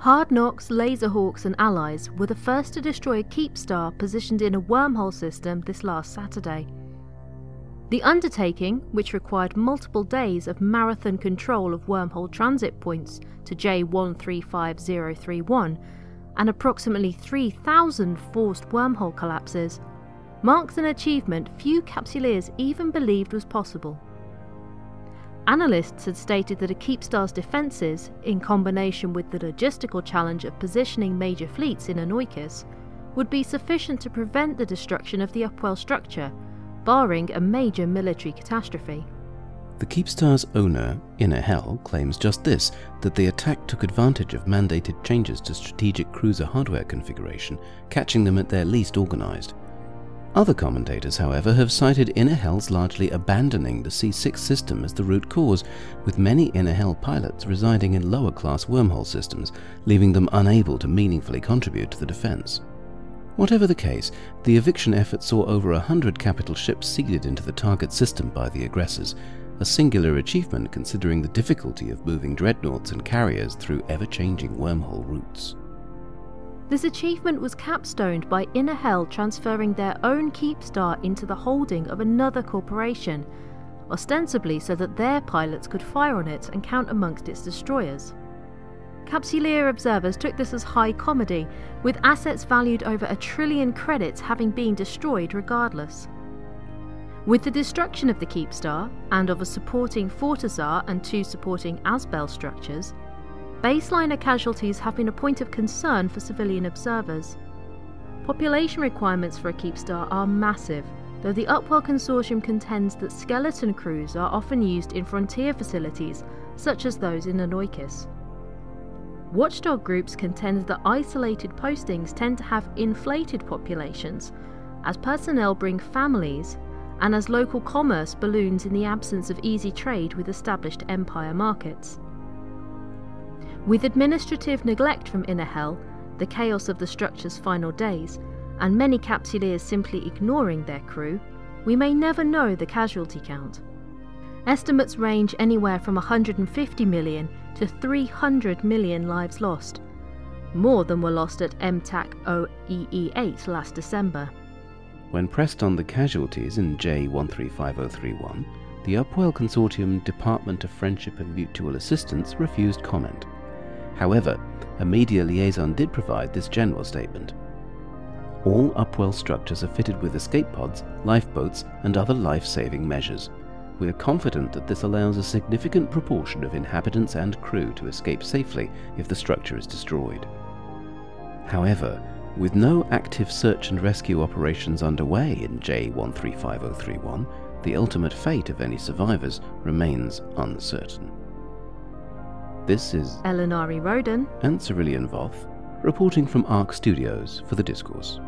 Hard Knocks, Lazerhawks and allies were the first to destroy a Keepstar positioned in a wormhole system this last Saturday. The undertaking, which required multiple days of marathon control of wormhole transit points to J135031 and approximately 3,000 forced wormhole collapses, marks an achievement few Capsuleers even believed was possible. Analysts had stated that a Keepstar's defences, in combination with the logistical challenge of positioning major fleets in Anoikis, would be sufficient to prevent the destruction of the Upwell structure, barring a major military catastrophe. The Keepstar's owner, Inner Hell, claims just this, that the attack took advantage of mandated changes to strategic cruiser hardware configuration, catching them at their least organised. Other commentators, however, have cited Inner Hell's largely abandoning the C6 system as the root cause, with many Inner Hell pilots residing in lower-class wormhole systems, leaving them unable to meaningfully contribute to the defence. Whatever the case, the eviction effort saw over 100 capital ships seeded into the target system by the aggressors, a singular achievement considering the difficulty of moving dreadnoughts and carriers through ever-changing wormhole routes. This achievement was capstoned by Inner Hell transferring their own Keepstar into the holding of another corporation, ostensibly so that their pilots could fire on it and count amongst its destroyers. Capsuleer observers took this as high comedy, with assets valued over 1 trillion credits having been destroyed regardless. With the destruction of the Keepstar, and of a supporting Fortizar and 2 supporting Asbel structures, baseliner casualties have been a point of concern for civilian observers. Population requirements for a Keepstar are massive, though the Upwell Consortium contends that skeleton crews are often used in frontier facilities, such as those in Anoikis. Watchdog groups contend that isolated postings tend to have inflated populations, as personnel bring families, and as local commerce balloons in the absence of easy trade with established Empire markets. With administrative neglect from Inner Hell, the chaos of the structure's final days, and many Capsuleers simply ignoring their crew, we may never know the casualty count. Estimates range anywhere from 150 million to 300 million lives lost, more than were lost at MTAC OEE8 last December. When pressed on the casualties in J135031, the Upwell Consortium Department of Friendship and Mutual Assistance refused comment. However, a media liaison did provide this general statement. All Upwell structures are fitted with escape pods, lifeboats, and other life-saving measures. We are confident that this allows a significant proportion of inhabitants and crew to escape safely if the structure is destroyed. However, with no active search and rescue operations underway in J135031, the ultimate fate of any survivors remains uncertain. This is Elinari Rhodan and Cyrillian Voth, reporting from ARC Studios for the Discourse.